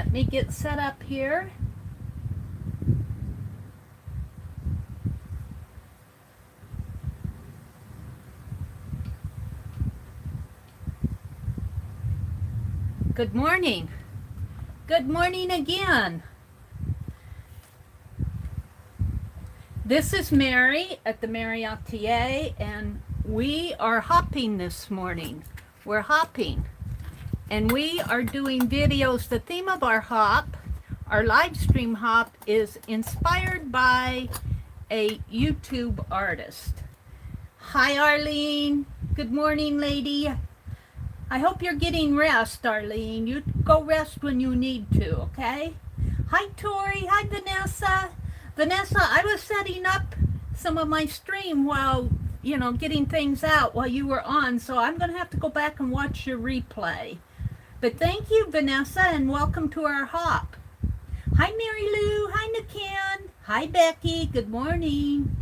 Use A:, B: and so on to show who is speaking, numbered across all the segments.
A: Let me get set up here. Good morning. Good morning again. This is Meri at the Meri Atelier, and we are hopping this morning. We're hopping, and we are doing videos. The theme of our hop, our Livestream Hop, is inspired by a YouTube artist. Hi, Arlene. Good morning, lady. I hope you're getting rest, Arlene. You go rest when you need to, okay? Hi, Tori. Hi, Vanessa. Vanessa, I was setting up some of my stream while, getting things out while you were on, so I'm going to have to go back and watch your replay. But thank you, Vanessa, and welcome to our hop. Hi, Mary Lou. Hi, Nikan. Hi, Becky. Good morning.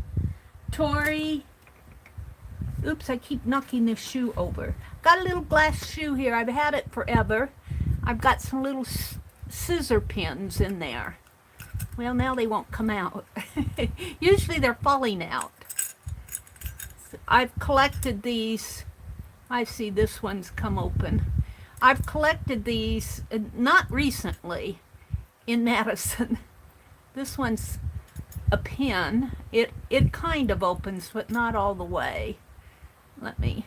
A: Tori. Oops, I keep knocking this shoe over. Got a little glass shoe here. I've had it forever. I've got some little scissor pins in there. Well, now they won't come out. Usually they're falling out. I've collected these. I see this one's come open. I've collected these, not recently, in Madison. This one's a pin. It kind of opens, but not all the way. Let me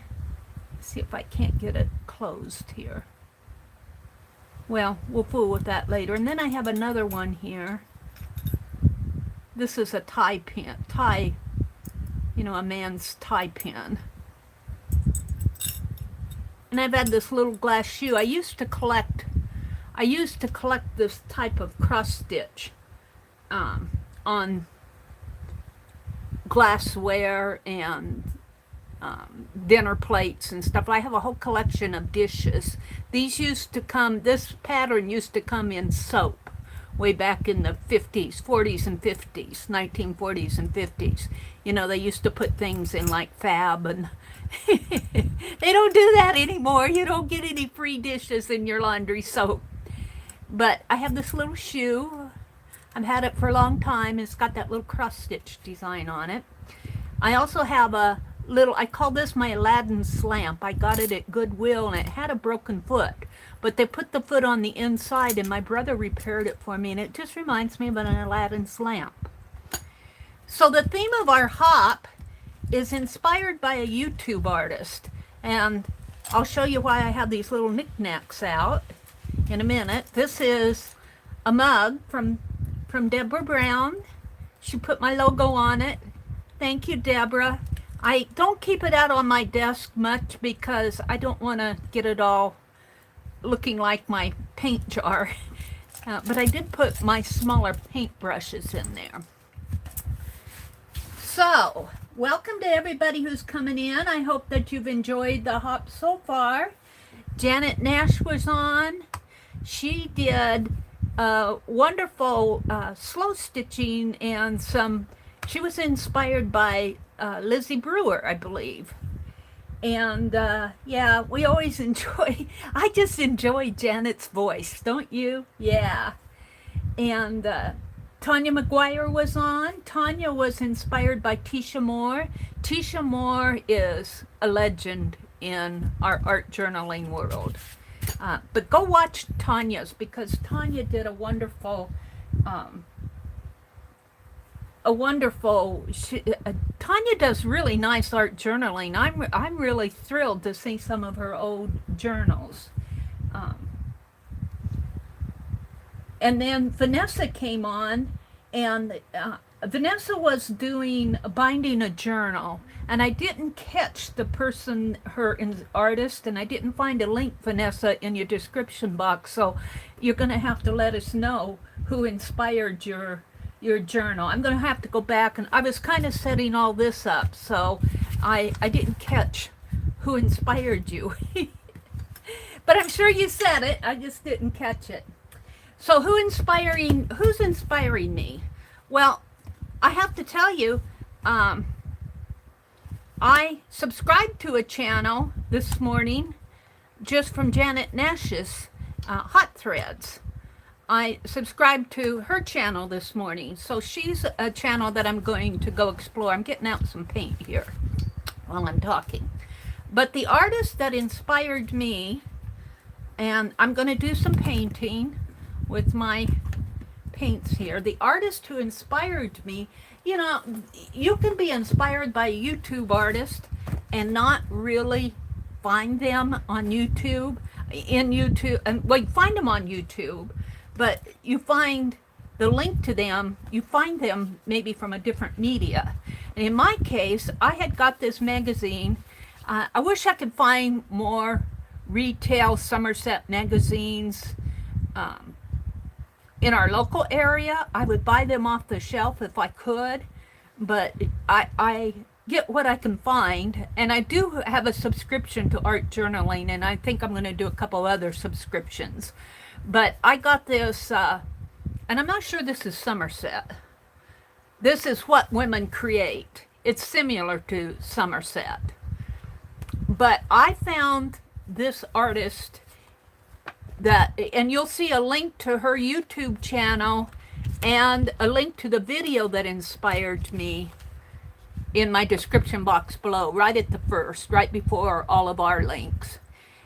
A: see if I can't get it closed here. Well, we'll fool with that later. And then I have another one here. This is a tie pin, a man's tie pin. And I've had this little glass shoe. I used to collect this type of cross stitch on glassware and dinner plates and stuff. I have a whole collection of dishes. This pattern used to come in soap way back in the 40s and 50s, 1940s and 50s. They used to put things in like Fab, and they don't do that anymore. You don't get any free dishes in your laundry soap. But I have this little shoe. I've had it for a long time. It's got that little cross stitch design on it. I also have a I call this my Aladdin's lamp. I got it at Goodwill, and it had a broken foot, but they put the foot on the inside, and my brother repaired it for me, and it just reminds me of an Aladdin's lamp. So the theme of our hop is inspired by a YouTube artist, and I'll show you why I have these little knickknacks out in a minute. This is a mug from Deborah Brown. She put my logo on it. Thank you, Deborah. I don't keep it out on my desk much because I don't want to get it all looking like my paint jar. But I did put my smaller paint brushes in there. So, welcome to everybody who's coming in. I hope that you've enjoyed the hop so far. Janet Nash was on. She did wonderful slow stitching and she was inspired by Lizzie Brewer, I believe. And yeah, we always I just enjoy Janet's voice, don't you? Yeah. And Tanya McGuire was on. Tanya was inspired by Tisha Moore. Tisha Moore is a legend in our art journaling world. But go watch Tanya's, because Tanya did a wonderful Tanya does really nice art journaling. I'm really thrilled to see some of her old journals. And then Vanessa came on, and Vanessa was binding a journal, and I didn't catch the person, her artist, and I didn't find a link, Vanessa, in your description box, so you're going to have to let us know who inspired your journal. I'm going to have to go back, and I was kind of setting all this up, so I didn't catch who inspired you. But I'm sure you said it, I just didn't catch it. So who's inspiring me? Well, I have to tell you, I subscribed to a channel this morning just from Janet Nash's Hot Threads. I subscribed to her channel this morning. So she's a channel that I'm going to go explore. I'm getting out some paint here while I'm talking. But the artist that inspired me, and I'm going to do some painting with my paints here. The artist who inspired me, you know, you can be inspired by a YouTube artist and not really find them on YouTube, and well, you find them on YouTube, but you find the link to them, you find them maybe from a different media. And in my case, I had got this magazine. I wish I could find more retail Somerset magazines in our local area. I would buy them off the shelf if I could, but I get what I can find, and I do have a subscription to art journaling, and I think I'm going to do a couple other subscriptions. But I got this, and I'm not sure this is Somerset. This is What Women Create. It's similar to Somerset. But I found this artist that, and you'll see a link to her YouTube channel and a link to the video that inspired me in my description box below, right at the first, right before all of our links.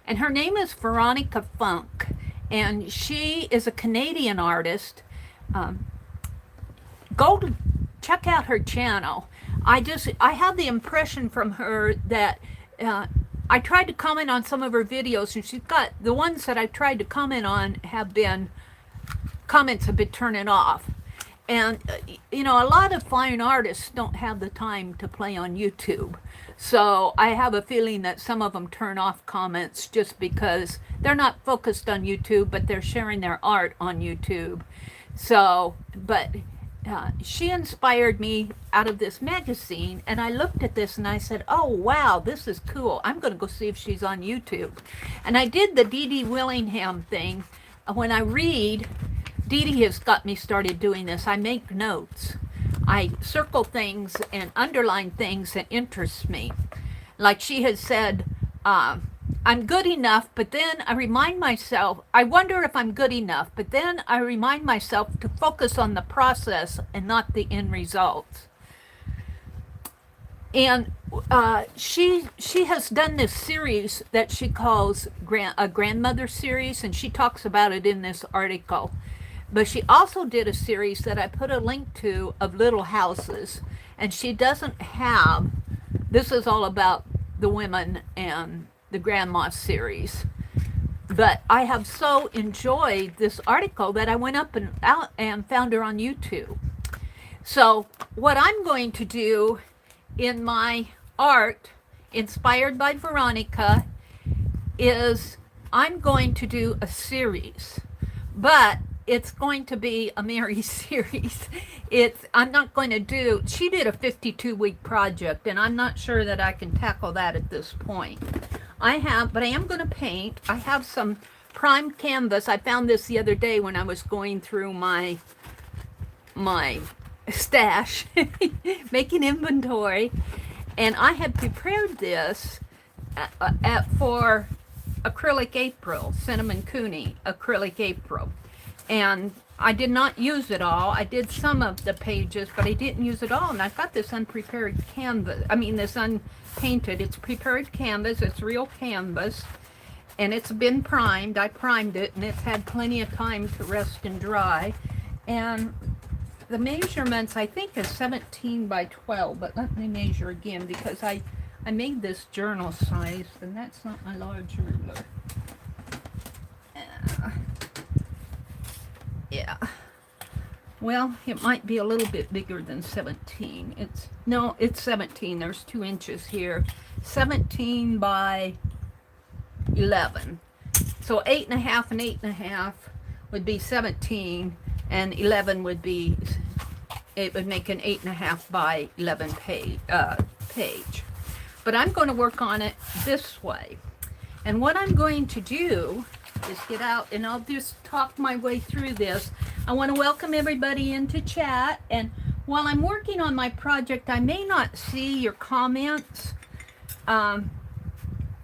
A: And her name is Veronica Funk, and she is a Canadian artist. Go to check out her channel. I have the impression from her that I tried to comment on some of her videos, and she's got, the ones that I tried to comment on comments have been turning off. And, you know, a lot of fine artists don't have the time to play on YouTube. So I have a feeling that some of them turn off comments just because they're not focused on YouTube, but they're sharing their art on YouTube. So, but she inspired me out of this magazine, and I looked at this and I said, oh, wow, this is cool. I'm going to go see if she's on YouTube. And I did the Dee Dee Willingham thing. When I read, Dee Dee has got me started doing this. I make notes. I circle things and underline things that interest me. Like she has said, I'm good enough, but then I remind myself, I wonder if I'm good enough, but then I remind myself to focus on the process and not the end results. And she has done this series that she calls a grandmother series, and she talks about it in this article. But she also did a series that I put a link to of little houses, and she doesn't have, this is all about the women and the grandma series. But I have so enjoyed this article that I went up and out and found her on YouTube. So what I'm going to do in my art, inspired by Veronica, is I'm going to do a series. But it's going to be a Meri series. I'm not going to do, she did a 52-week project, and I'm not sure that I can tackle that at this point. But I am going to paint. I have some primed canvas. I found this the other day when I was going through my stash, making inventory, and I had prepared this for acrylic April, cinnamon cooney acrylic April. And I did not use it all. I did some of the pages, but I didn't use it all. And I've got this unprepared canvas. I mean, this unpainted. It's prepared canvas. It's real canvas. And it's been primed. I primed it, and it's had plenty of time to rest and dry. And the measurements, I think, is 17 by 12. But let me measure again, because I made this journal size, and that's not my large ruler. Yeah. Well, it might be a little bit bigger than 17. It's 17. There's 2 inches here. 17 by 11. So 8.5 and 8.5 would be 17, and 11 would be, it would make an 8.5 by 11 page. But I'm going to work on it this way. And what I'm going to do is get out, and I'll just talk my way through this. I want to welcome everybody into chat, and while I'm working on my project, I may not see your comments, and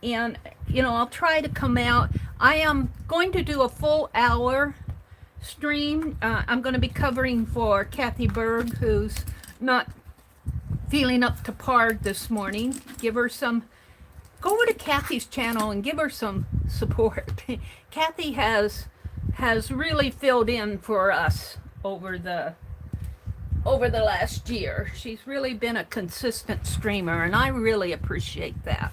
A: you know, I'll try to come out. I am going to do a full hour stream. I'm going to be covering for Kathy Berg, who's not feeling up to par this morning. Give her some, go over to Kathy's channel and give her some support. Kathy has really filled in for us over the last year. She's really been a consistent streamer, and I really appreciate that.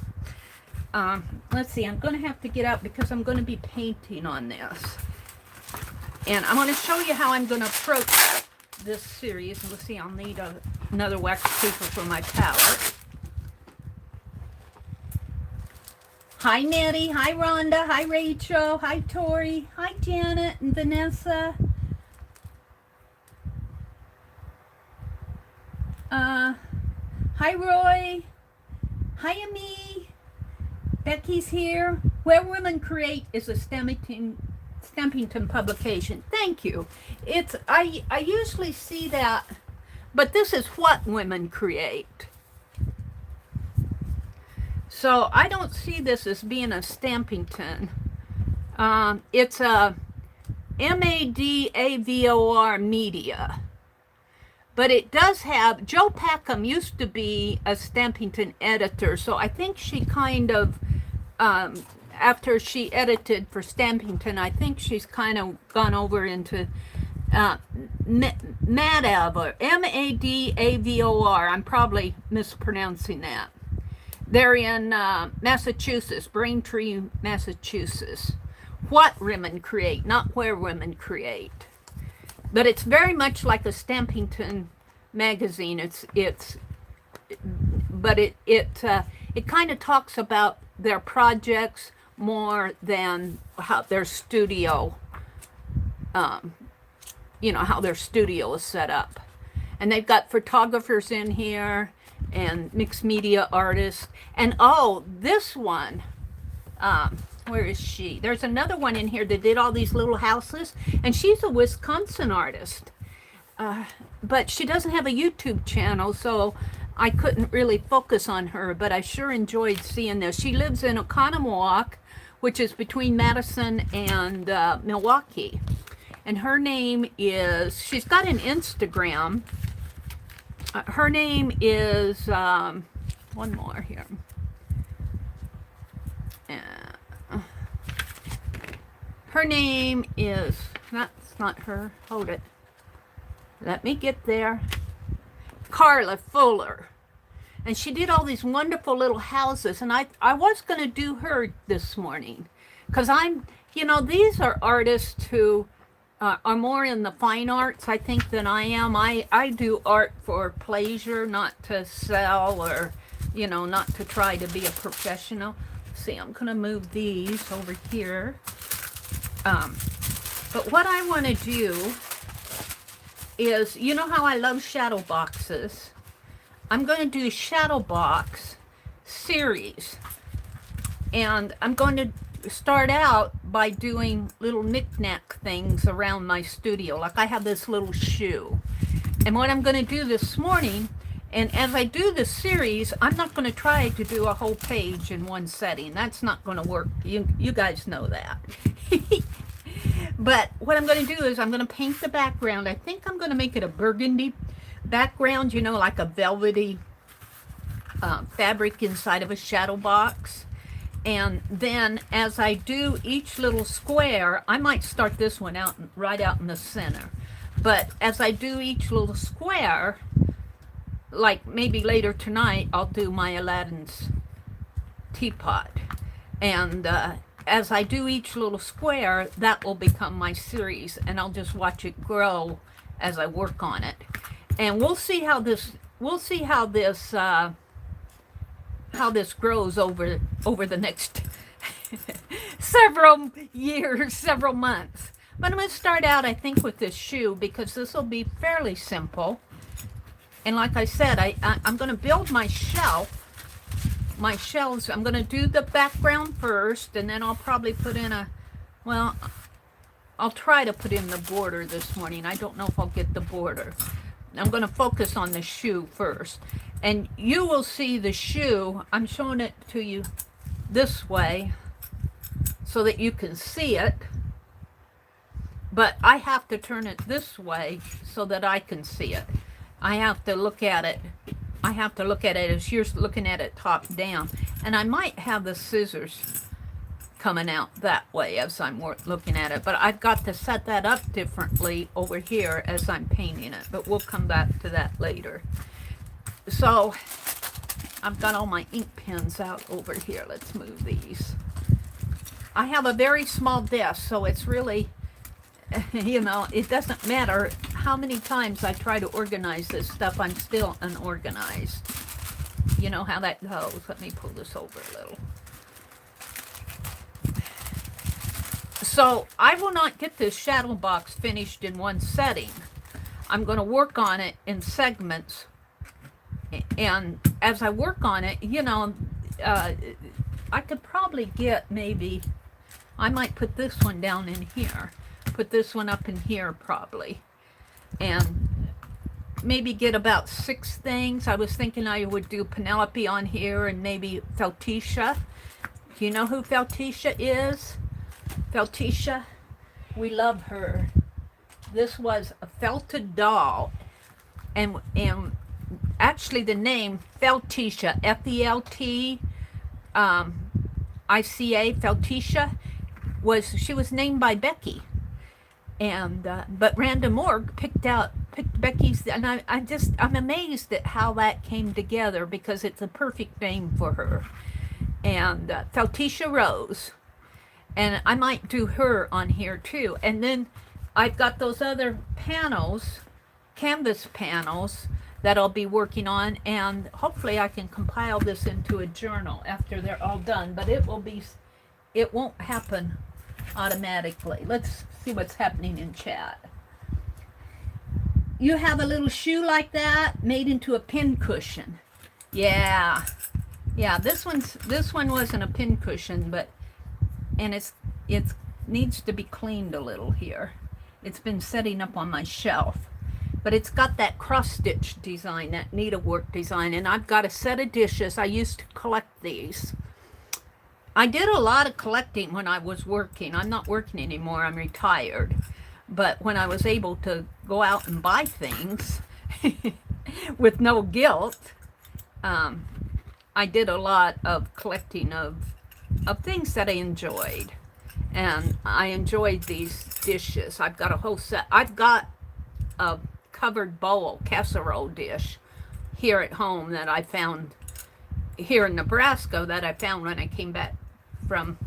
A: Let's see, I'm going to have to get out because I'm going to be painting on this. And I want to show you how I'm going to approach this series. Let's see, I'll need another wax paper for my palette. Hi Nettie, hi Rhonda, hi Rachel, hi Tori, hi Janet and Vanessa. Hi Roy, hi Amy, Becky's here. Where Women Create is a Stampington publication. Thank you. It's I usually see that, but this is What Women Create. So I don't see this as being a Stampington. It's a MADAVOR media. But it does have, Joe Packham used to be a Stampington editor, so I think she kind of, after she edited for Stampington, I think she's kind of gone over into MADAV, or MADAVOR. I'm probably mispronouncing that. They're in Massachusetts, Braintree, Massachusetts. What Women Create, not Where Women Create. But it's very much like a Stampington magazine. It kind of talks about their projects more than how their studio, how their studio is set up. And they've got photographers in here and mixed media artists. And oh, this one, where is she? There's another one in here that did all these little houses, and she's a Wisconsin artist. But she doesn't have a YouTube channel, so I couldn't really focus on her, but I sure enjoyed seeing this. She lives in Oconomowoc, which is between Madison and Milwaukee. And her name is, she's got an Instagram. Her name is, one more here. Her name is, that's not her, hold it. Let me get there. Carla Fuller. And she did all these wonderful little houses. And I was going to do her this morning. Because these are artists who are more in the fine arts, I think, than I am. I do art for pleasure, not to sell or, not to try to be a professional. Let's see, I'm going to move these over here. But what I want to do is, you know how I love shadow boxes? I'm going to do shadow box series. And I'm going to start out by doing little knick-knack things around my studio. Like I have this little shoe. And what I'm going to do this morning, and as I do this series, I'm not going to try to do a whole page in one setting. That's not going to work. You guys know that. But what I'm going to do is I'm going to paint the background. I think I'm going to make it a burgundy background, like a velvety fabric inside of a shadow box. And then as I do each little square, I might start this one out right out in the center. But as I do each little square, like maybe later tonight, I'll do my Aladdin's teapot. And as I do each little square, that will become my series, and I'll just watch it grow as I work on it. And we'll see how this grows over the next several years, several months. But I'm going to start out, I think, with this shoe because this will be fairly simple. And like I said, I'm going to build my shelf. My shelves, I'm going to do the background first, and then I'll probably put in I'll try to put in the border this morning. I don't know if I'll get the border. I'm going to focus on the shoe first. And you will see the shoe, I'm showing it to you this way so that you can see it. but I have to turn it this way so that I can see it. I have to look at it. I have to look at it as you're looking at it top down. And I might have the scissors coming out that way as I'm looking at it. But I've got to set that up differently over here as I'm painting it. But we'll come back to that later. So I've got all my ink pens out over here. Let's move these. I have a very small desk, so it's really, you know, it doesn't matter how many times I try to organize this stuff, I'm still unorganized. You know how that goes. Let me pull this over a little. So I will not get this shadow box finished in one setting. I'm going to work on it in segments. And as I work on it, you know, I could probably get maybe, I might put this one down in here. Put this one up in here probably. And maybe get about 6 things. I was thinking I would do Penelope on here and maybe Feltitia. Do you know who Feltitia is? Feltitia, we love her. This was a felted doll. And actually the name Feltitia, F-E-L-T, I-C-A, Feltitia, she was named by Becky. And but Randa Moore picked Becky's, and I'm amazed at how that came together because it's a perfect name for her. And Feltitia Rose, and I might do her on here too. And then I've got those other panels, canvas panels, that I'll be working on, and hopefully I can compile this into a journal after they're all done. But it won't happen automatically. Let's see what's happening in chat. You have a little shoe like that made into a pin cushion. Yeah, this one wasn't a pin cushion, but it needs to be cleaned a little here. It's been setting up on my shelf, but it's got that cross stitch design, that needlework design, and I've got a set of dishes. I used to collect these. I did a lot of collecting when I was working. I'm not working anymore. I'm retired. But when I was able to go out and buy things with no guilt, I did a lot of collecting of things that I enjoyed. And I enjoyed these dishes. I've got a whole set. I've got a covered bowl, casserole dish here at home that I found here in Nebraska that I found when I came back from,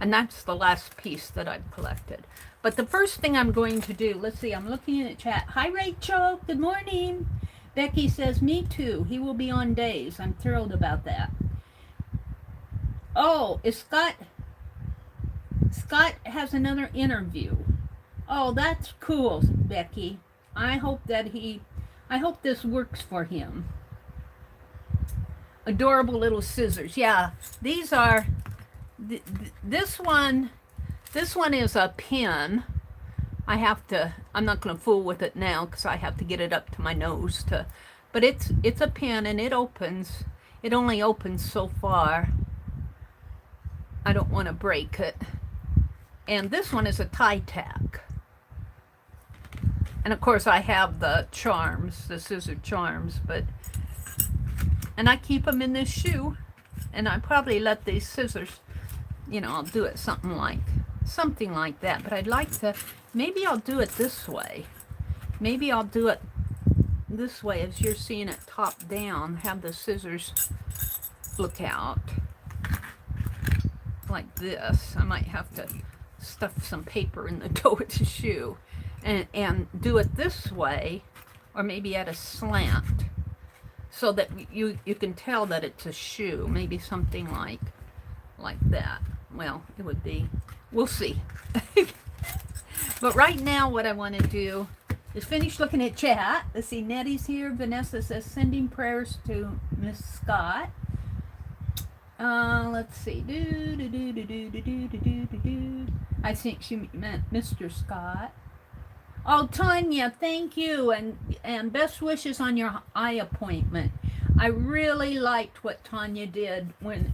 A: and that's the last piece that I've collected. But the first thing I'm going to do, let's see, I'm looking in the chat. Hi Rachel, good morning. Becky says, me too. He will be on days. I'm thrilled about that. Oh, is Scott has another interview. Oh, that's cool, Becky. I hope this works for him. Adorable little scissors. Yeah, these are, this one is a pin. I'm not going to fool with it now because I have to get it up to my nose but it's a pin, and it only opens so far. I don't want to break it. And this one is a tie tack. And of course I have the charms, the scissor charms, and I keep them in this shoe, and I probably let these scissors, you know, I'll do it something like that. But I'd like to, maybe I'll do it this way. Maybe I'll do it this way as you're seeing it top down, have the scissors look out like this. I might have to stuff some paper in the toe of the shoe and do it this way, or maybe at a slant, so that you can tell that it's a shoe. Maybe something like that. Well, it would be, we'll see. But right now what I want to do is finish looking at chat. Let's see, Nettie's here. Vanessa says, sending prayers to Miss Scott. Let's see. I think she meant Mr. Scott. Oh, Tanya, thank you, and best wishes on your eye appointment. I really liked what Tanya did when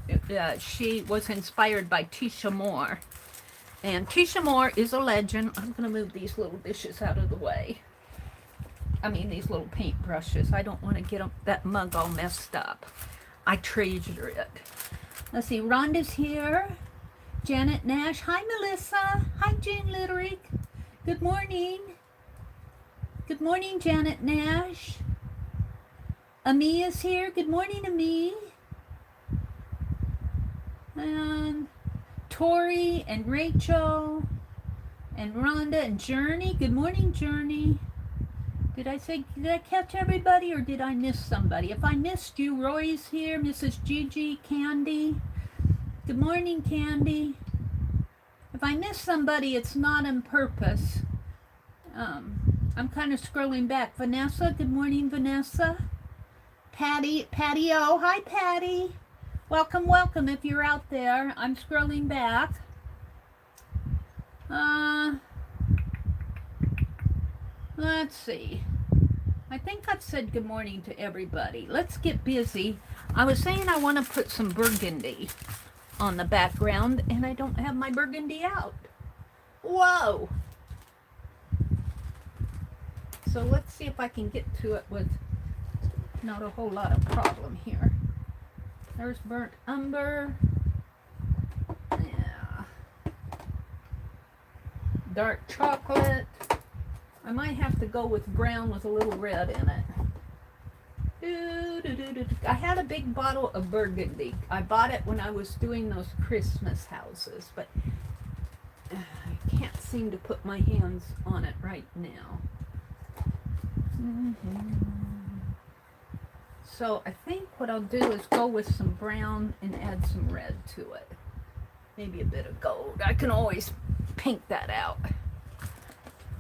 A: she was inspired by Tisha Moore. And Keisha Moore is a legend. I'm going to move these little dishes out of the way. I mean, these little paint brushes. I don't want to get that mug all messed up. I treasure it. Let's see, Rhonda's here. Janet Nash. Hi, Melissa. Hi, Jane Litterick. Good morning. Good morning, Janet Nash. Ami is here. Good morning, Ami. And Tori and Rachel and Rhonda and Journey. Good morning, Journey. Did I catch everybody or did I miss somebody? If I missed you, Roy's here, Mrs. Gigi, Candy. Good morning, Candy. If I missed somebody, it's not on purpose. I'm kind of scrolling back. Vanessa, good morning, Vanessa. Patty O, hi, Patty. Welcome, welcome if you're out there. I'm scrolling back. Let's see. I think I've said good morning to everybody. Let's get busy. I was saying I want to put some burgundy on the background, and I don't have my burgundy out. Whoa! So let's see if I can get to it with not a whole lot of problem here. There's burnt umber. Yeah. Dark chocolate. I might have to go with brown with a little red in it. I had a big bottle of burgundy. I bought it when I was doing those Christmas houses, but I can't seem to put my hands on it right now. So I think what I'll do is go with some brown and add some red to it. Maybe a bit of gold. I can always paint that out.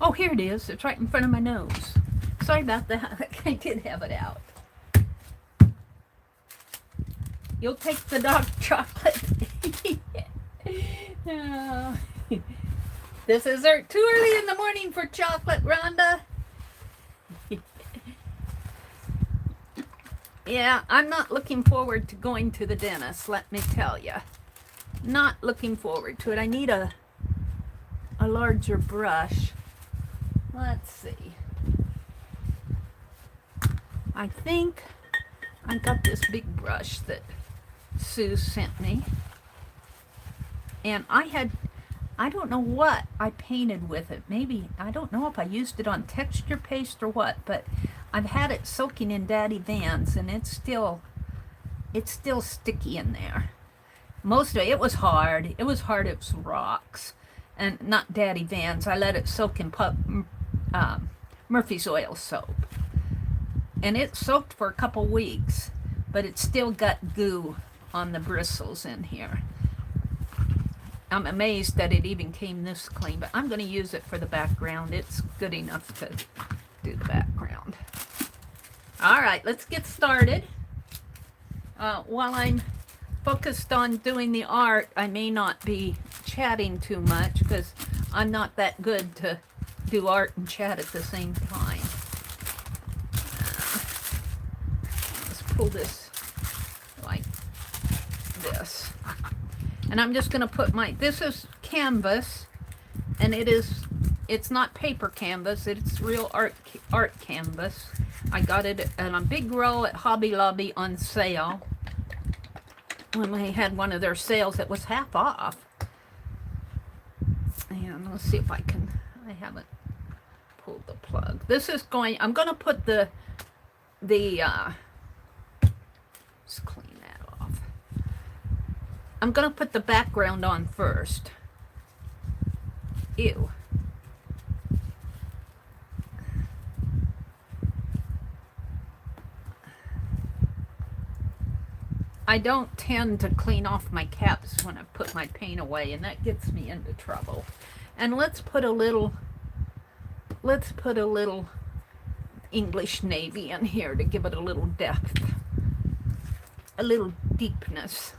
A: Oh, here it is. It's right in front of my nose. Sorry about that. I did have it out. You'll take the dark chocolate. Oh. This is too early in the morning for chocolate, Rhonda. Yeah, I'm not looking forward to going to the dentist, let me tell you. Not looking forward to it. I need a larger brush. Let's see. I think I got this big brush that Sue sent me. And I don't know what I painted with it. Maybe, I don't know if I used it on texture paste or what, but I've had it soaking in Daddy Vans and it's still sticky in there. Most of it, it was hard. It was rocks. And not Daddy Vans. I let it soak in Murphy's oil soap. And it soaked for a couple weeks, but it still got goo on the bristles in here. I'm amazed that it even came this clean, but I'm going to use it for the background. It's good enough to do the background. All right, let's get started. While I'm focused on doing the art, I may not be chatting too much because I'm not that good to do art and chat at the same time. Let's pull this like this. And I'm just going to put this is canvas, and it's not paper canvas, it's real art canvas. I got it in a big roll at Hobby Lobby on sale. When they had one of their sales that was half off. And let's see if I haven't pulled the plug. I'm going to put let's clean that off. I'm going to put the background on first. Ew. I don't tend to clean off my caps when I put my paint away, and that gets me into trouble. And let's put a little English navy in here to give it a little depth, a little deepness.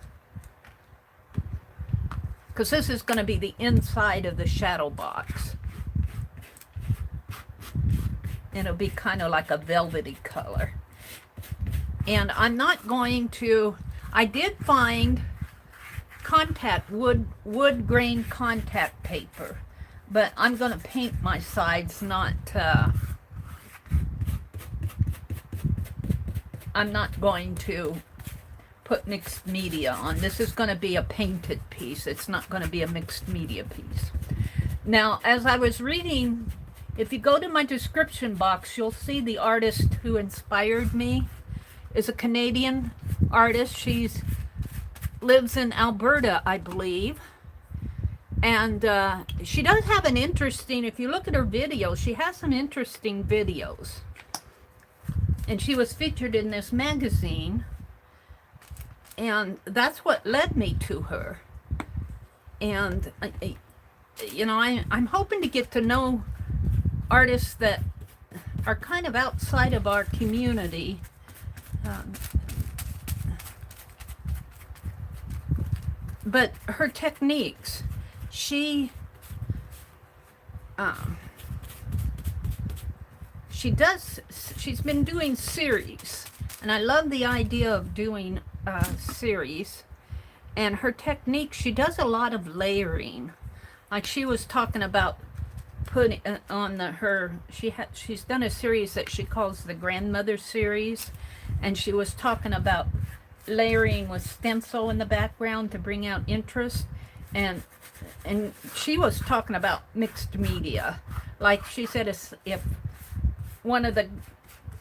A: Because this is going to be the inside of the shadow box. And it'll be kind of like a velvety color. And I'm not going to... I did find contact wood grain contact paper, but I'm going to paint my sides, not I'm not going to put mixed media on. This is going to be a painted piece. It's not going to be a mixed media piece. Now, as I was reading, if you go to my description box, you'll see the artist who inspired me is a Canadian artist. She lives in Alberta, I believe. And she does have an interesting, if you look at her videos, she has some interesting videos. And she was featured in this magazine. And that's what led me to her. And, you know, I'm hoping to get to know artists that are kind of outside of our community. But her techniques, she's been doing series, and I love the idea of doing series. And her technique, she does a lot of layering. Like she was talking about putting on she's done a series that she calls the grandmother series, and she was talking about layering with stencil in the background to bring out interest, and she was talking about mixed media. Like she said, if one of the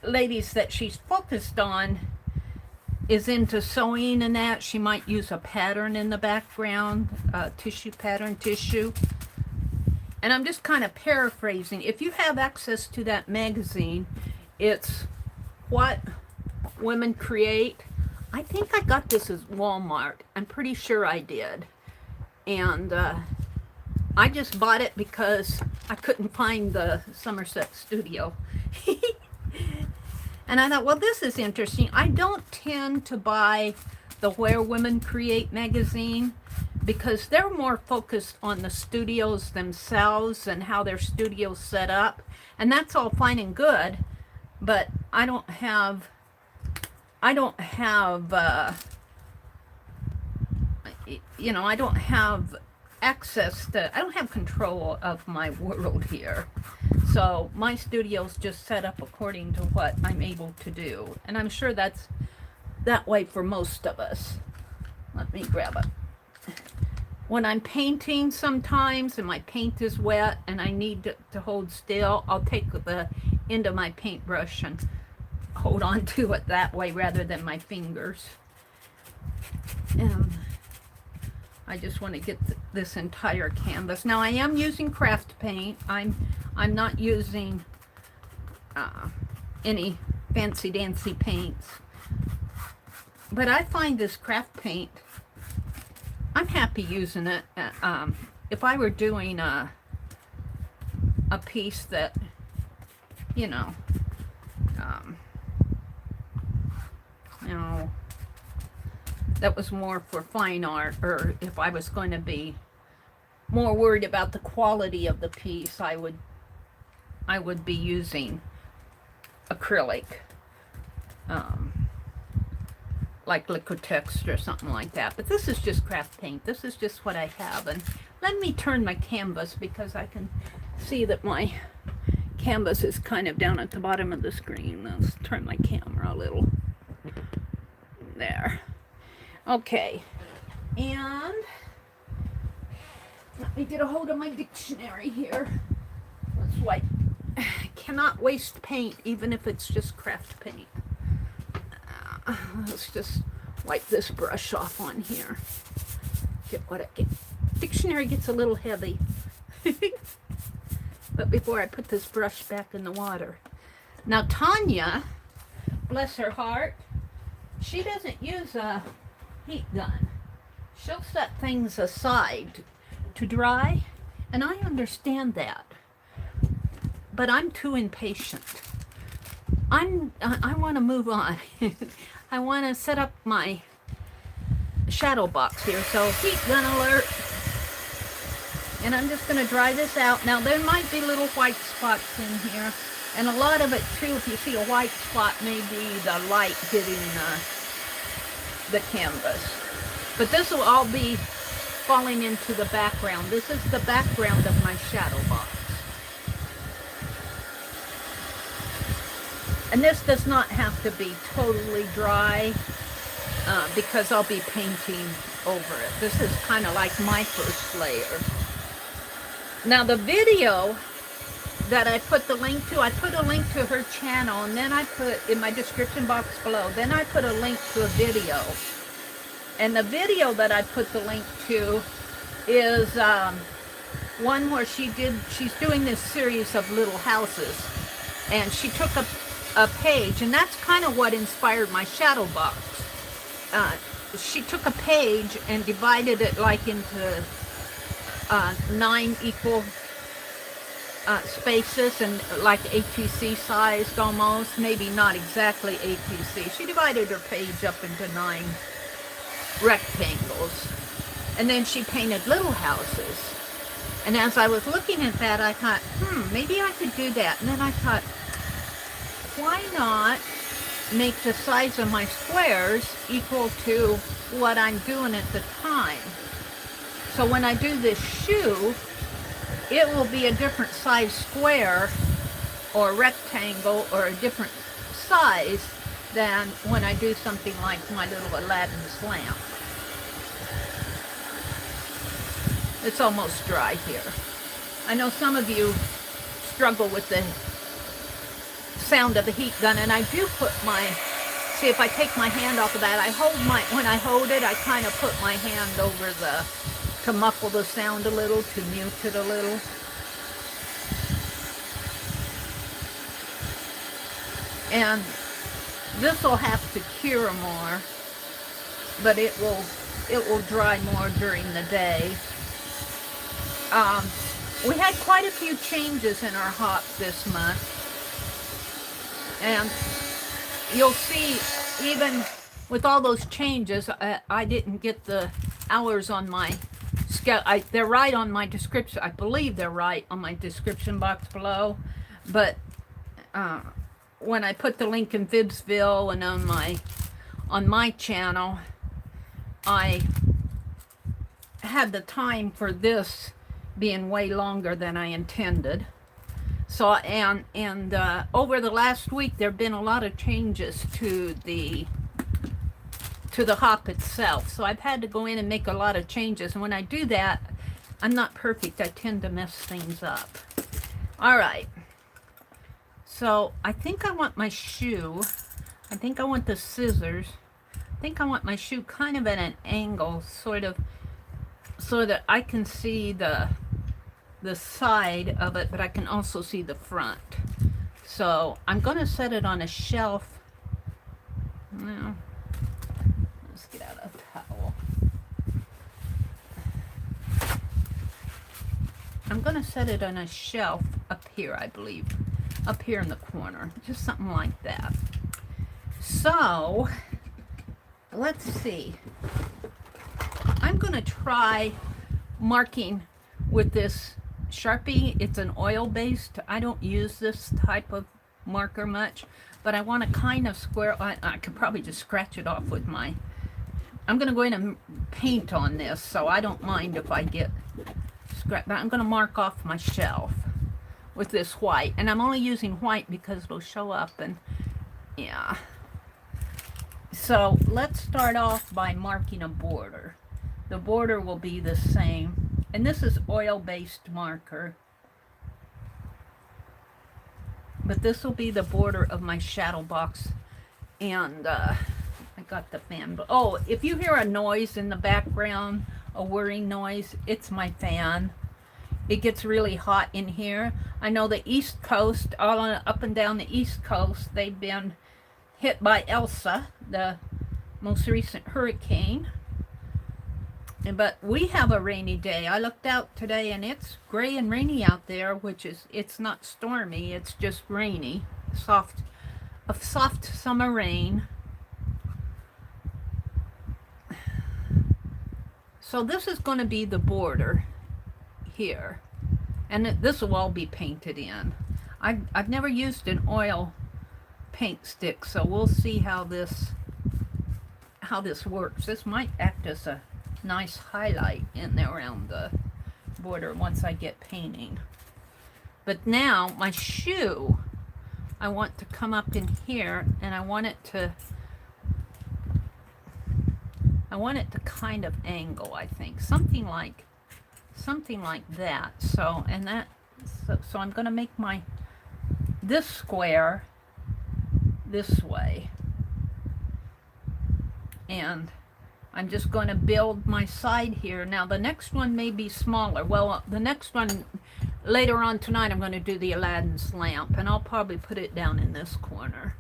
A: ladies that she's focused on is into sewing and that, she might use a pattern in the background, tissue. And I'm just kind of paraphrasing. If you have access to that magazine, it's What Women Create. I think I got this at Walmart. I'm pretty sure I did. And I just bought it because I couldn't find the Somerset studio. And I thought, well, this is interesting. I don't tend to buy the Where Women Create magazine because they're more focused on the studios themselves and how their studio's set up. And that's all fine and good, but I don't have access to, I don't have control of my world here. So my studio's just set up according to what I'm able to do. And I'm sure that's that way for most of us. Let me grab it. When I'm painting sometimes and my paint is wet and I need to hold still, I'll take the end of my paintbrush and hold on to it that way rather than my fingers. And I just want to get this entire canvas. Now I am using craft paint. I'm not using any fancy dancy paints. But I find this craft paint, I'm happy using it. If I were doing a piece that, you know, that was more for fine art, or if I was going to be more worried about the quality of the piece, I would be using acrylic, like Liquitex or something like that. But this is just craft paint. This is just what I have. And let me turn my canvas because I can see that my canvas is kind of down at the bottom of the screen. Let's turn my camera a little. There. Okay. And let me get a hold of my dictionary here. Let's wipe. Cannot waste paint, even if it's just craft paint. Let's just wipe this brush off on here. Get what I get. Dictionary gets a little heavy. But before I put this brush back in the water. Now Tanya, bless her heart, she doesn't use a heat gun. She'll set things aside to dry, and I understand that. But I'm too impatient. I want to move on. I want to set up my shadow box here. So heat gun alert. And I'm just going to dry this out. Now there might be little white spots in here. And a lot of it too, if you see a white spot, may be the light hitting the canvas. But this will all be falling into the background. This is the background of my shadow box. And this does not have to be totally dry because I'll be painting over it. This is kind of like my first layer. Now the video that I put the link to, I put a link to her channel, and then I put in my description box below, then I put a link to a video. And the video that I put the link to is one where she's doing this series of little houses. And she took a page, and that's kind of what inspired my shadow box. She took a page and divided it like into 9 equal spaces, and like ATC sized almost, maybe not exactly ATC. She divided her page up into 9 rectangles, and then she painted little houses. And as I was looking at that, I thought, maybe I could do that. And then I thought, why not make the size of my squares equal to what I'm doing at the time? So when I do this shoe, it will be a different size square or rectangle or a different size than when I do something like my little Aladdin's lamp. It's almost dry here. I know some of you struggle with the sound of the heat gun, and I do put my, see if I take my hand off of that, when I hold it, I kind of put my hand over to muffle the sound a little, to mute it a little. And this will have to cure more, but it will dry more during the day. We had quite a few changes in our hop this month, and you'll see even with all those changes, I didn't get the hours on my schedule. They're right on my description. I believe they're right on my description box below, but when I put the link in Vibsville and on my channel, I had the time for this being way longer than I intended. So and over the last week there have been a lot of changes to the hop itself. So I've had to go in and make a lot of changes, and when I do that, I'm not perfect. I tend to mess things up. All right. So I think I want my shoe. I think I want the scissors. I think I want my shoe kind of at an angle, sort of, so that I can see the side of it, but I can also see the front. So I'm going to set it on a shelf. Now, let's get out a towel. I'm going to set it on a shelf up here, I believe. Up here in the corner. Just something like that. So, let's see. I'm going to try marking with this Sharpie. It's an oil-based. I don't use this type of marker much, but I want to kind of square. I could probably just scratch it off with my. I'm going to go in and paint on this, so I don't mind if I get scratch. But I'm going to mark off my shelf with this white, and I'm only using white because it'll show up. And yeah. So let's start off by marking a border. The border will be the same. And this is oil-based marker. But this will be the border of my shadow box. And I got the fan. Oh, if you hear a noise in the background, a whirring noise, it's my fan. It gets really hot in here. I know the East Coast, up and down the East Coast, they've been hit by Elsa, the most recent hurricane. But we have a rainy day. I looked out today and it's gray and rainy out there, which is, it's not stormy, it's just rainy. A soft summer rain. So this is going to be the border here. And this will all be painted in. I've never used an oil paint stick, so we'll see how this works. This might act as a nice highlight in there around the border once I get painting. But now my shoe, I want to come up in here, and I want it to kind of angle, I think. Something like that. So, and that, so I'm going to make this square this way. And I'm just going to build my side here. Now the next one may be smaller. Well, the next one, later on tonight, I'm going to do the Aladdin's lamp, and I'll probably put it down in this corner.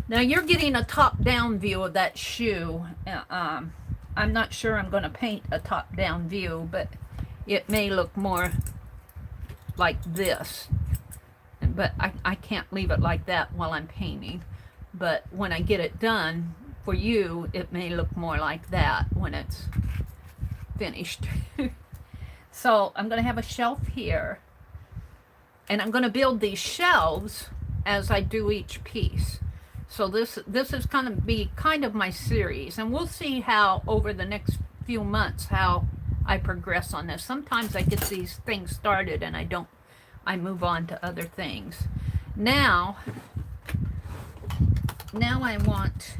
A: Now you're getting a top-down view of that shoe. I'm not sure I'm going to paint a top-down view, but it may look more like this. But I can't leave it like that while I'm painting. But when I get it done, for you, it may look more like that when it's finished. So I'm going to have a shelf here. And I'm going to build these shelves as I do each piece. So this is going to be kind of my series. And we'll see how over the next few months how I progress on this. Sometimes I get these things started and I move on to other things. Now I want,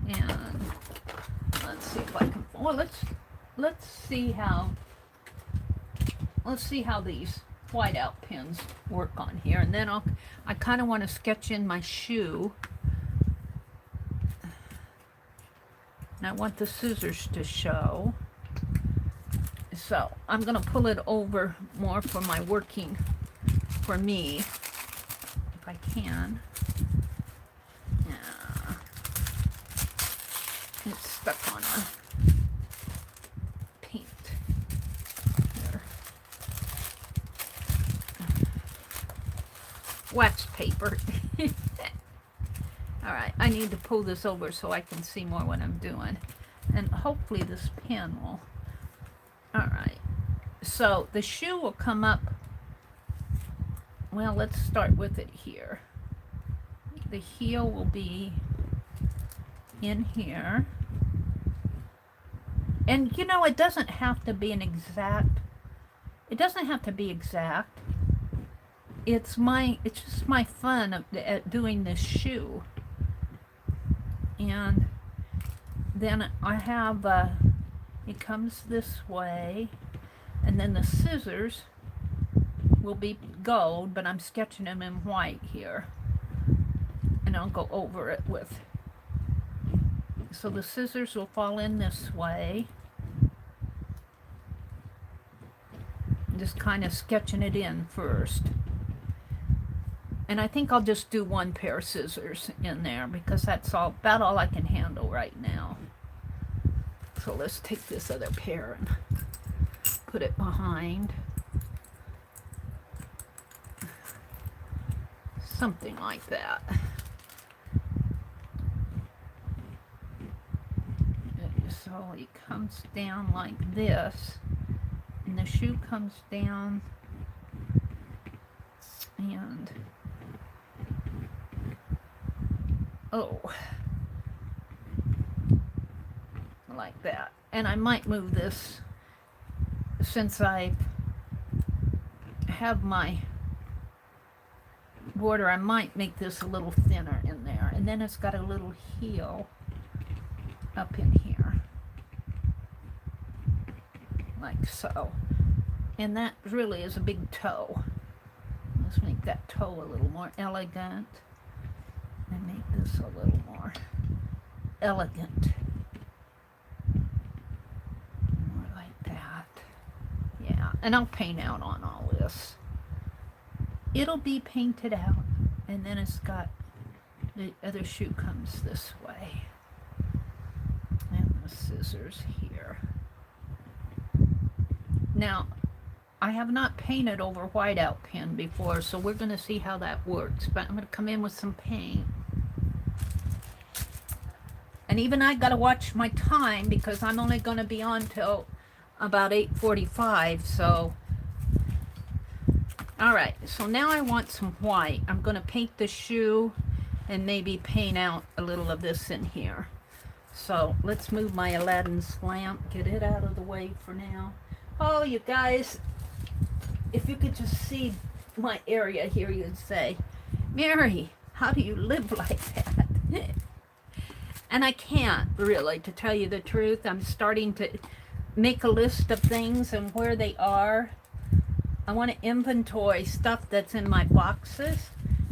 A: and let's see if I can, well, let's see how these whiteout pins work on here, and then I kind of want to sketch in my shoe, and I want the scissors to show. So I'm going to pull it over more for my working, for me, if I can. Yeah. It's stuck on a paint here. Wax paper. Alright, I need to pull this over so I can see more what I'm doing. And hopefully this pen will... Alright, so the shoe will come up, well, let's start with it here. The heel will be in here. And you know, it doesn't have to be exact. It's just my fun at doing this shoe. And then I have it comes this way, and then the scissors will be gold, but I'm sketching them in white here, and I'll go over it with, so the scissors will fall in this way. I'm just kind of sketching it in first, and I think I'll just do one pair of scissors in there because that's about all I can handle right now. So let's take this other pair and put it behind. Something like that. So it comes down like this, and the shoe comes down, and like that. And I might move this, since I have my border, I might make this a little thinner in there, and then it's got a little heel up in here like so, and that really is a big toe. Let's make that toe a little more elegant and make this a little more elegant. And I'll paint out on all this. It'll be painted out, and then it's got, the other shoe comes this way, and the scissors here. Now, I have not painted over whiteout pen before, so we're going to see how that works, but I'm going to come in with some paint. And even I got to watch my time because I'm only going to be on till about 8:45, so alright, so now I want some white. I'm going to paint the shoe and maybe paint out a little of this in here. So let's move my Aladdin's lamp, get it out of the way for now. Oh, you guys, if you could just see my area here, you'd say, Meri, how do you live like that? And I can't really, to tell you the truth. I'm starting to make a list of things and where they are. I want to inventory stuff that's in my boxes,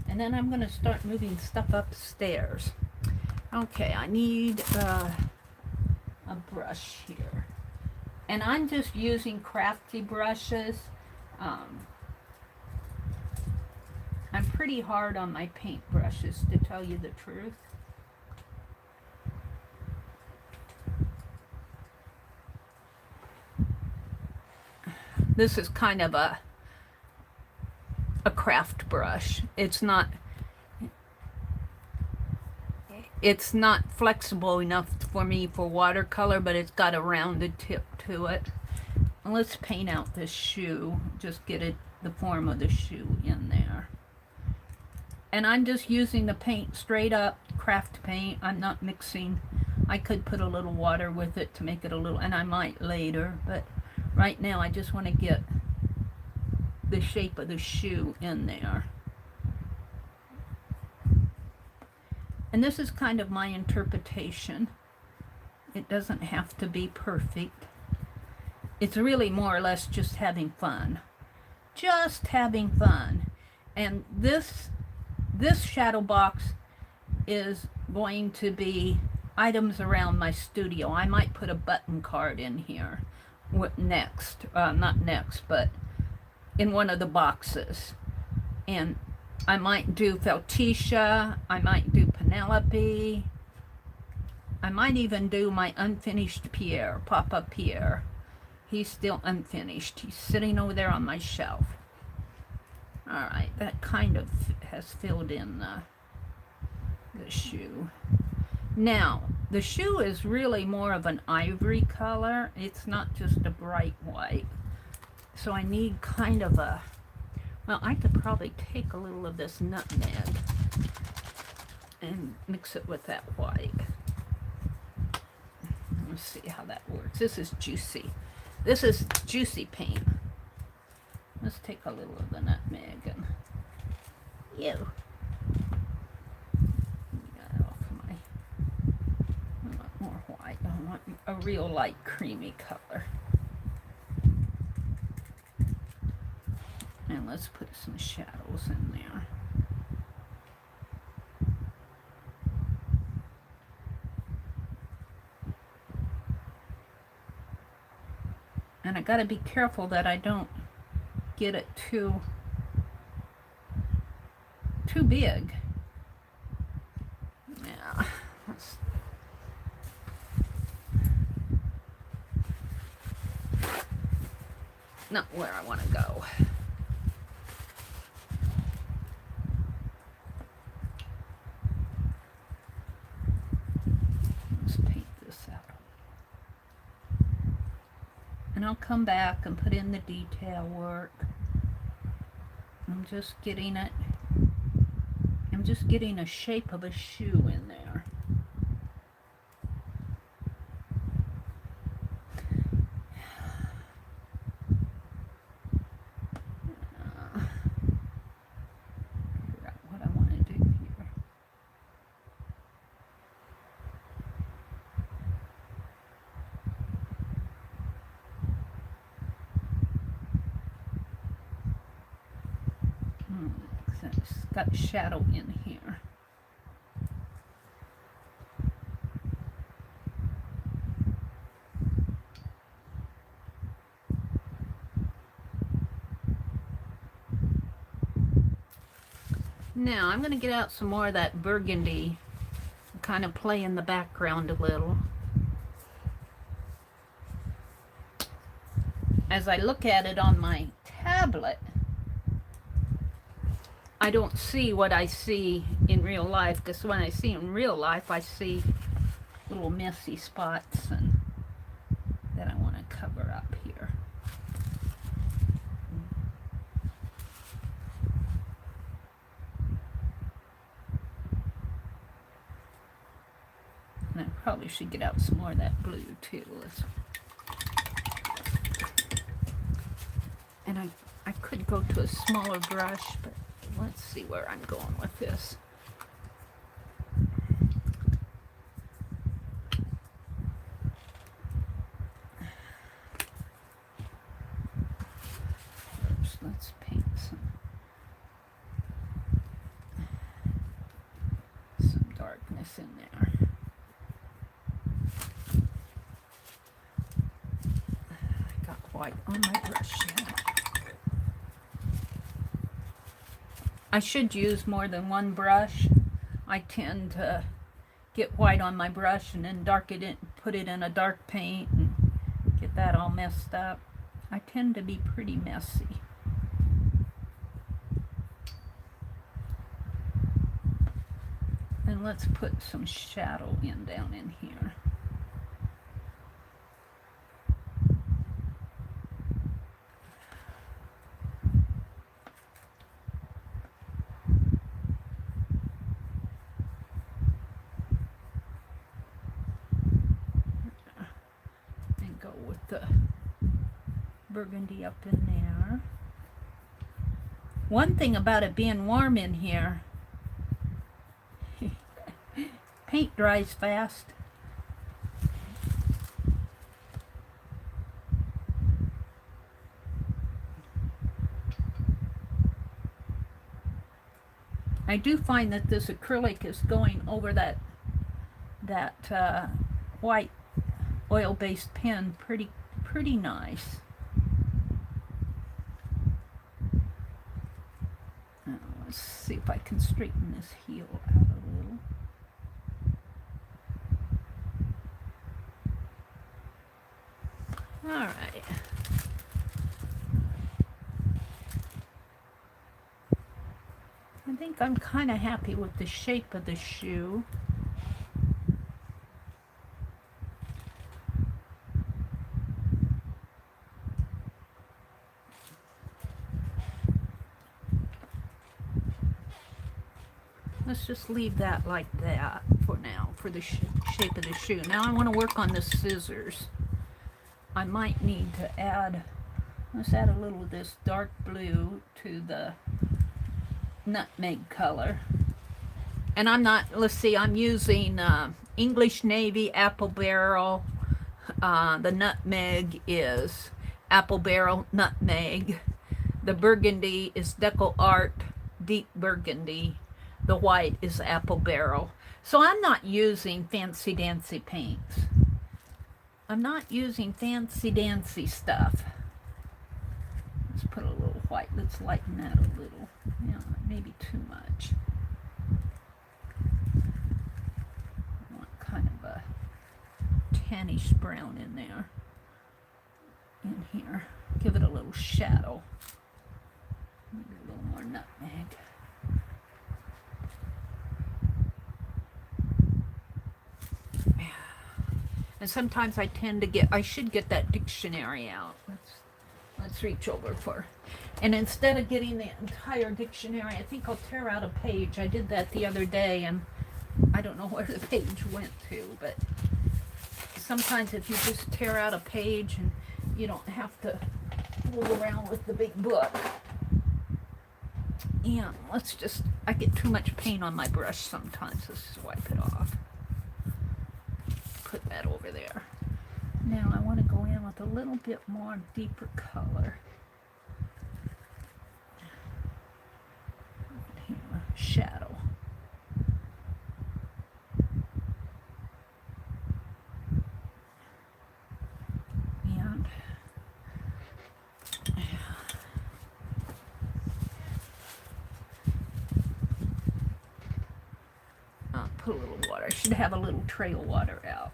A: and then I'm going to start moving stuff upstairs. Okay, I need a brush here. And I'm just using crafty brushes. I'm pretty hard on my paint brushes, to tell you the truth. This is kind of a craft brush. It's not flexible enough for me for watercolor, but it's got a rounded tip to it. And let's paint out this shoe. Just get it the form of the shoe in there. And I'm just using the paint straight up, craft paint. I'm not mixing. I could put a little water with it to make it a little, and I might later, but right now I just want to get the shape of the shoe in there. And this is kind of my interpretation. It doesn't have to be perfect. It's really more or less just having fun. Just having fun. And this shadow box is going to be items around my studio. I might put a button card in here next. Not next, but in one of the boxes. And I might do Felticia, I might do Penelope, I might even do my unfinished Pierre, Papa Pierre. He's still unfinished. He's sitting over there on my shelf. Alright, that kind of has filled in the shoe. Now, the shoe is really more of an ivory color. It's not just a bright white. So I need kind of a, well, I could probably take a little of this nutmeg and mix it with that white. Let's see how that works. This is juicy. This is juicy paint. Let's take a little of the nutmeg and get off my. I want more white. I want a real light creamy color. And let's put some shadows in there. And I gotta be careful that I don't get it too big. Yeah, that's not where I want to go. Let's paint this out. And I'll come back and put in the detail work. I'm just getting it. I'm just getting a shape of a shoe in there. Figure out what I want to do here. It's got shadow in here. Now I'm going to get out some more of that burgundy and kind of play in the background a little. As I look at it on my tablet, I don't see what I see in real life, because when I see in real life, I see little messy spots and that I want to cover up here. And I probably should get out some more of that blue too. And I could go to a smaller brush, but let's see where I'm going with this. First, let's paint some darkness in there. I got white on my brush yet. I should use more than one brush. I tend to get white on my brush and then darken it, put it in a dark paint and get that all messed up. I tend to be pretty messy. And let's put some shadow down in here. The burgundy up in there. One thing about it being warm in here, paint dries fast. I do find that this acrylic is going over that white oil-based pen pretty nice. Now, let's see if I can straighten this heel out a little. All right. I think I'm kind of happy with the shape of the shoe. Let's just leave that like that for now, for the shape of the shoe. Now I want to work on the scissors. I might need to add, let's add a little of this dark blue to the nutmeg color. And I'm not, let's see, I'm using English Navy Apple Barrel. The nutmeg is Apple Barrel Nutmeg. The burgundy is Deco Art Deep Burgundy. The white is Apple Barrel. So I'm not using fancy dancy paints. I'm not using fancy dancy stuff. Let's put a little white. Let's lighten that a little. Yeah, maybe too much. I want kind of a tannish brown in there. In here. Give it a little shadow. Maybe a little more nutmeg. And sometimes I tend to get, I should get that dictionary out. Let's reach over for, and instead of getting the entire dictionary, I think I'll tear out a page. I did that the other day and I don't know where the page went to, but sometimes if you just tear out a page and you don't have to fool around with the big book. And let's just, I get too much paint on my brush sometimes. Let's just wipe it off. Put that over there. Now I want to go in with a little bit more deeper color. Here, shadow. And I'll put a little water. I should have a little trail water out.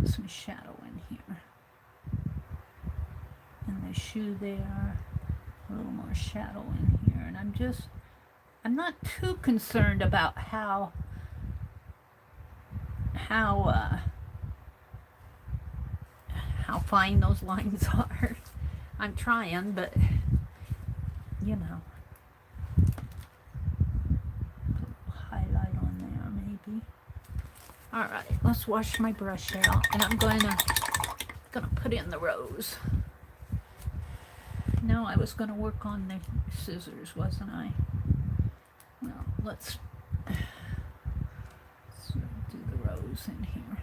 A: Some shadow in here. And the shoe there, a little more shadow in here. And I'm not too concerned about how fine those lines are. I'm trying, but you know. Put a little highlight on there maybe. All right, let's wash my brush out, and I'm gonna put in the rose. No, I was gonna work on the scissors, wasn't I? Well, let's do the rose in here.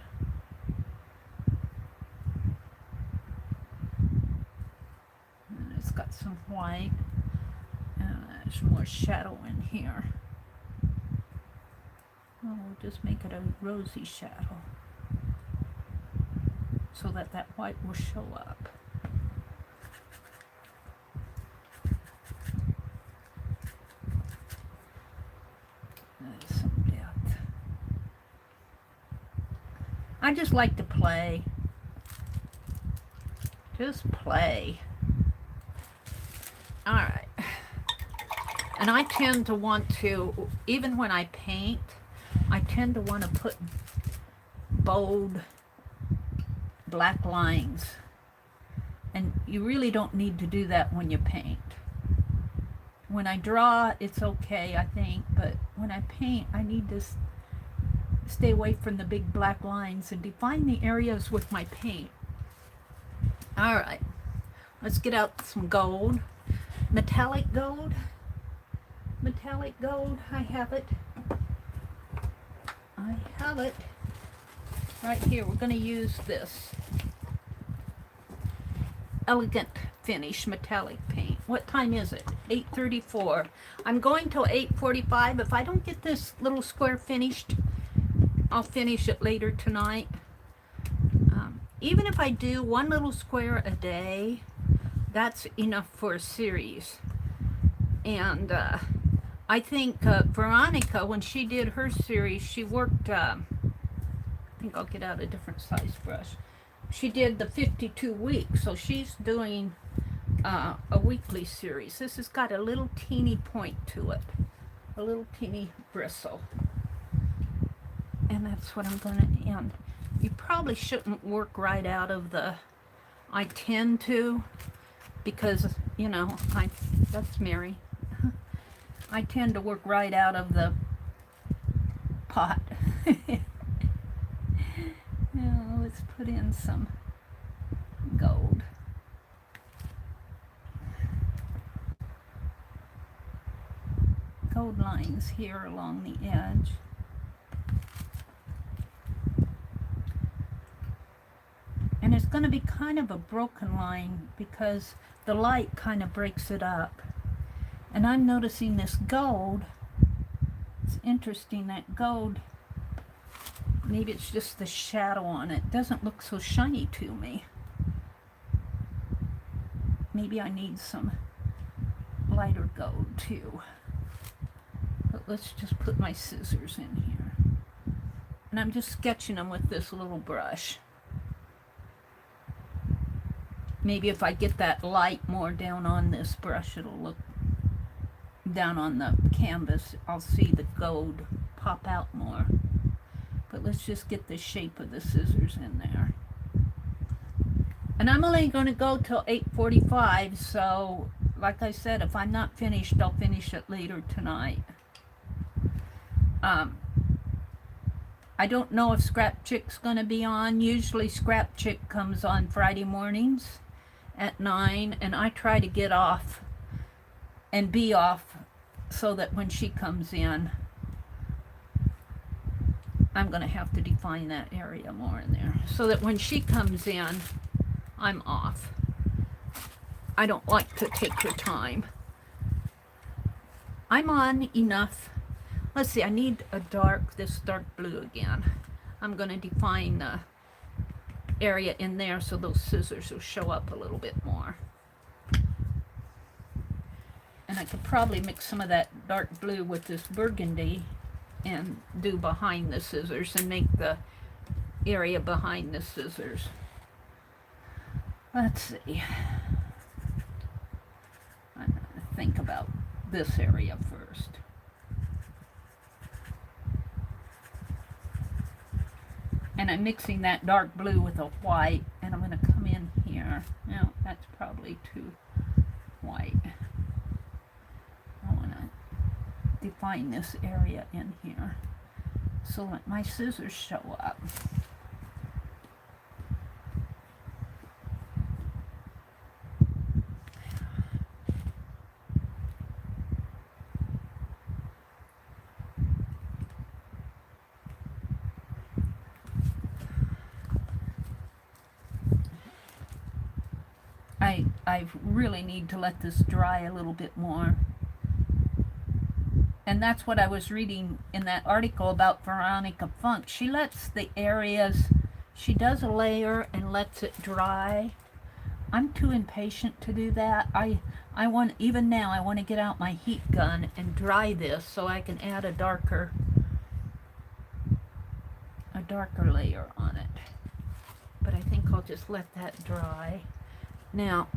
A: And it's got some white, and there's more shadow in here. Well, we'll just make it a rosy shadow so that that white will show up. There's some depth. I just like to play. Just play. All right. And I tend to want to, even when I paint, I tend to want to put bold black lines. And you really don't need to do that when you paint. When I draw, it's okay, I think, but when I paint, I need to stay away from the big black lines and define the areas with my paint. All right, let's get out some gold. Metallic gold. Metallic gold, I have it. I have it right here. We're going to use this Elegant Finish metallic paint. What time is it? 8:34. I'm going till 8:45. If I don't get this little square finished, I'll finish it later tonight. Even if I do one little square a day, that's enough for a series. And I think Veronica, when she did her series, she worked, I think I'll get out a different size brush. She did the 52 weeks, so she's doing a weekly series. This has got a little teeny point to it, a little teeny bristle. And that's what I'm going to end. You probably shouldn't work right out of the, I tend to, because, you know, that's Meri. I tend to work right out of the pot. Now let's put in some gold. Gold lines here along the edge. And it's going to be kind of a broken line because the light kind of breaks it up. And I'm noticing this gold. It's interesting that gold, maybe it's just the shadow on it, doesn't look so shiny to me. Maybe I need some lighter gold too. But let's just put my scissors in here. And I'm just sketching them with this little brush. Maybe if I get that light more down on this brush, it'll look down on the canvas. I'll see the gold pop out more. But let's just get the shape of the scissors in there. And I'm only going to go till 8:45, so like I said, if I'm not finished, I'll finish it later tonight. I don't know if Scrap Chick's going to be on. Usually Scrap Chick comes on Friday mornings at 9, and I try to get off and be off so that when she comes in, I'm going to have to define that area more in there so that when she comes in, I'm off. I don't like to take her time. I'm on enough. Let's see, I need this dark blue again. I'm going to define the area in there so those scissors will show up a little bit more. And I could probably mix some of that dark blue with this burgundy and do behind the scissors and make the area behind the scissors. Let's see. I'm going to think about this area first. And I'm mixing that dark blue with a white, and I'm going to come in here. Now, that's probably too white. I want to define this area in here. So let my scissors show up. I really need to let this dry a little bit more. And that's what I was reading in that article about Veronica Funk. She lets the areas, she does a layer and lets it dry. I'm too impatient to do that. I want, even now, I want to get out my heat gun and dry this so I can add a darker layer on it. But I think I'll just let that dry. Now,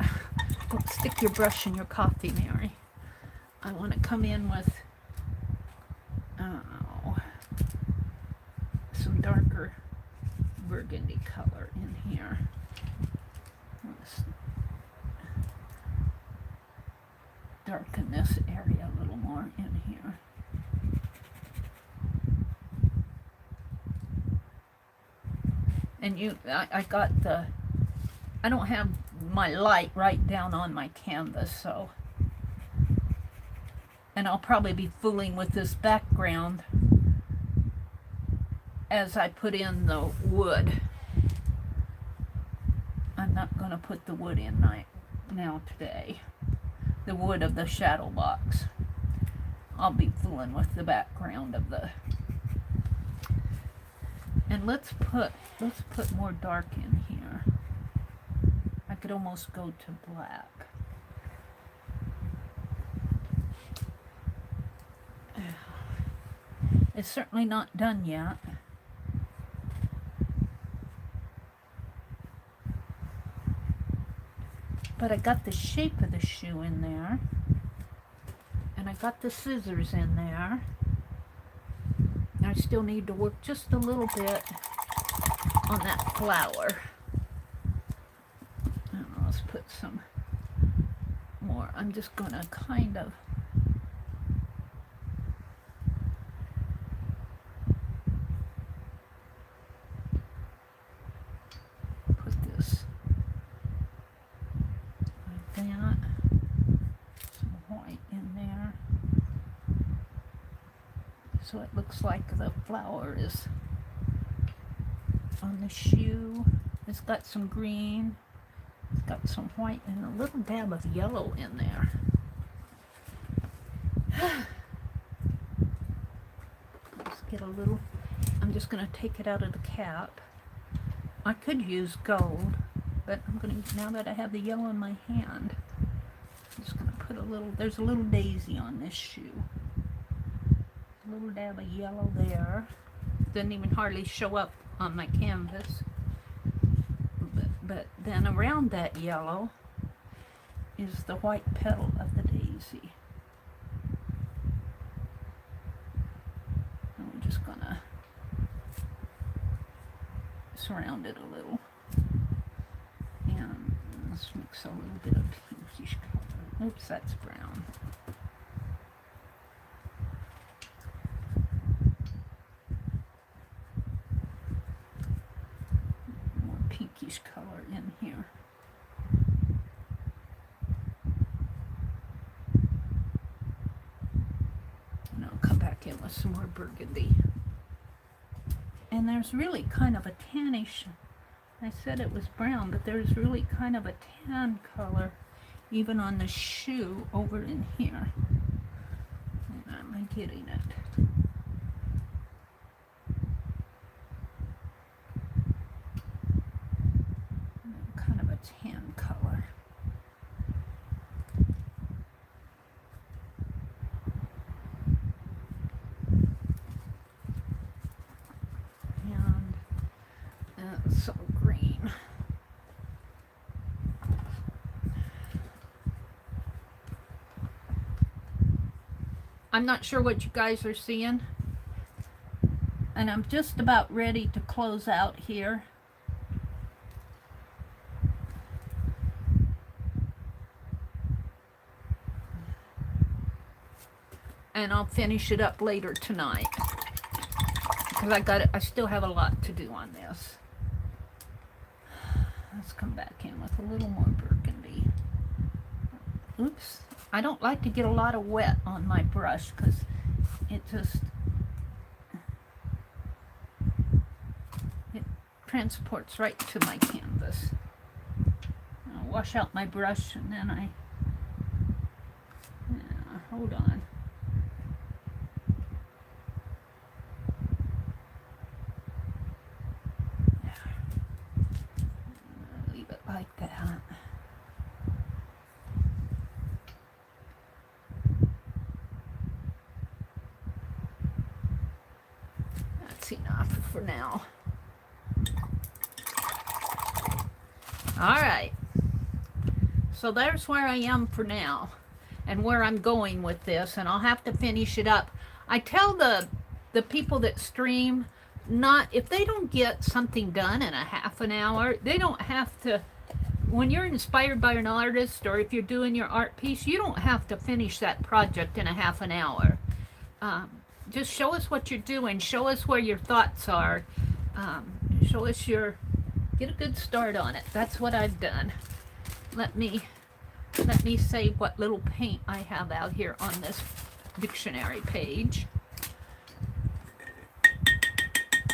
A: don't stick your brush in your coffee, Mary. I want to come in with some darker burgundy color in here. Let's darken this area a little more in here. And I got the, I don't have my light right down on my canvas, so, and I'll probably be fooling with this background as I put in the wood. I'm not going to put the wood in now today, the wood of the shadow box. I'll be fooling with the background of the, and let's put more dark in here. I could almost go to black. It's certainly not done yet. But I got the shape of the shoe in there. And I got the scissors in there. I still need to work just a little bit on that flower. Let's put some more. I'm just going to kind of put this like that. Some white in there. So it looks like the flower is on the shoe. It's got some green. It's got some white and a little dab of yellow in there. Let's get a little, I'm just going to take it out of the cap. I could use gold, but I'm going to, now that I have the yellow in my hand, I'm just going to put a little, there's a little daisy on this shoe. A little dab of yellow there. Doesn't even hardly show up on my canvas. But then around that yellow is the white petal of the daisy. And we're just gonna surround it a little. And let's mix a little bit of pinkish color. Oops, that's brown. Color in here. And I'll come back in with some more burgundy. And there's really kind of a tannish, I said it was brown, but there's really kind of a tan color even on the shoe over in here. Am I getting it? Tan color. And some green. I'm not sure what you guys are seeing. And I'm just about ready to close out here. And I'll finish it up later tonight. because I still have a lot to do on this. Let's come back in with a little more burgundy. Oops. I don't like to get a lot of wet on my brush because it transports right to my canvas. I'll wash out my brush and then hold on. Leave it like that. That's enough for now. All right. So there's where I am for now and where I'm going with this, and I'll have to finish it up. I tell the people that stream, not if they don't get something done in a half an hour, they don't have to. When you're inspired by an artist, or if you're doing your art piece, you don't have to finish that project in a half an hour. Just show us what you're doing. Show us where your thoughts are. Show us get a good start on it. That's what I've done. Let me say what little paint I have out here on this dictionary page.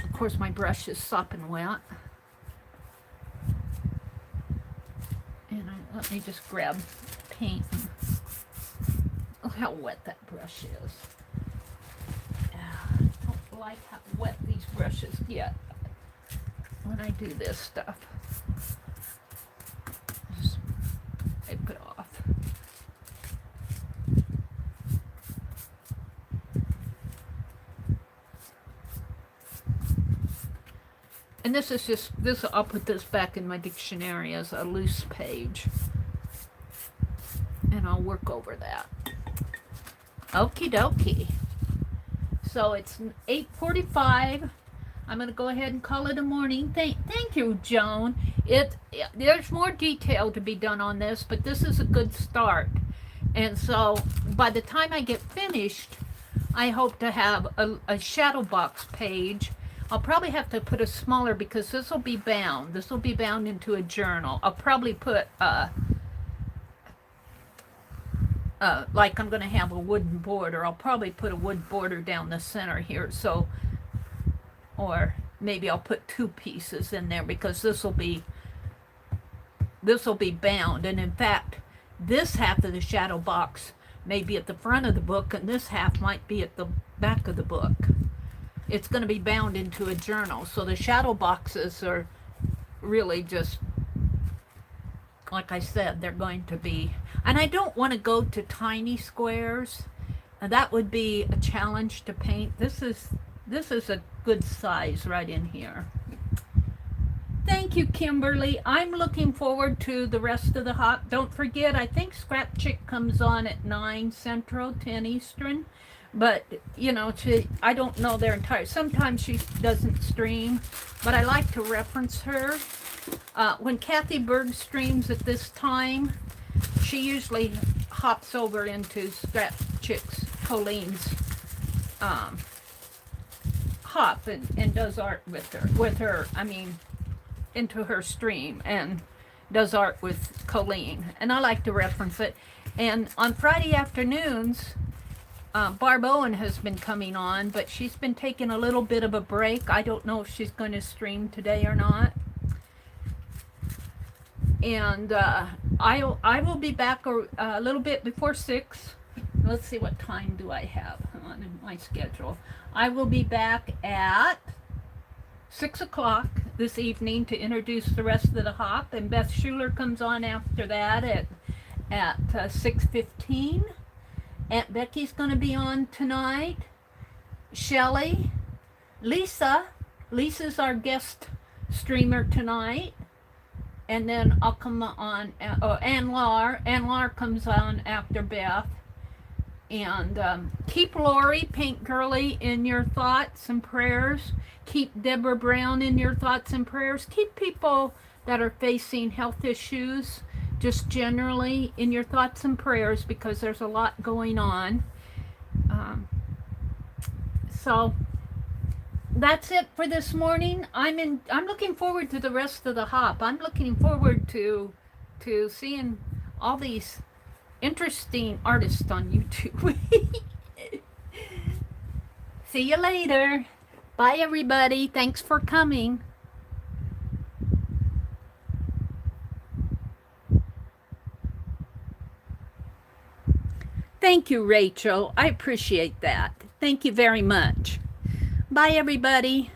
A: Of course, my brush is sopping wet. And let me just grab paint. Look how wet that brush is. I don't like how wet these brushes get when I do this stuff. Just wipe it off. And this is just, I'll put this back in my dictionary as a loose page. And I'll work over that. Okie dokie. So it's 8:45. I'm going to go ahead and call it a morning. Thank you, Joan. There's more detail to be done on this, but this is a good start. And so by the time I get finished, I hope to have a shadow box page. I'll probably have to put a smaller because this will be bound. This will be bound into a journal. I'll probably put like I'm going to have a wooden border. I'll probably put a wood border down the center here. So, or maybe I'll put two pieces in there because this will be bound. And in fact, this half of the shadow box may be at the front of the book and this half might be at the back of the book. It's going to be bound into a journal. So the shadow boxes are really just, like I said, they're going to be, and I don't want to go to tiny squares. That would be a challenge to paint. This is a good size right in here. Thank you, Kimberly. I'm looking forward to the rest of the hop. Don't forget, I think Scrap Chick comes on at 9 Central, 10 Eastern. But, you know, I don't know their entire, sometimes she doesn't stream, but I like to reference her. When Kathy Berg streams at this time, she usually hops over into Scrap Chick's, Colleen's hop and does art with her, I mean, into her stream and does art with Colleen. And I like to reference it. And on Friday afternoons, Barb Owen has been coming on, but she's been taking a little bit of a break. I don't know if she's going to stream today or not. And I will be back a little bit before 6. Let's see, what time do I have on in my schedule. I will be back at 6 o'clock this evening to introduce the rest of the hop, and Beth Schuler comes on after that at 6:15. Aunt Becky's going to be on tonight. Shelley, Lisa's our guest streamer tonight. And then I'll come on, and Lahr comes on after Beth. And keep Lori, Paint Girly, in your thoughts and prayers. Keep Deborah Brown in your thoughts and prayers. Keep people that are facing health issues just generally in your thoughts and prayers, because there's a lot going on. So that's it for this morning. I'm looking forward to the rest of the hop. I'm looking forward to seeing all these interesting artists on YouTube. See you later. Bye everybody. Thanks for coming. Thank you, Rachel. I appreciate that. Thank you very much. Bye everybody.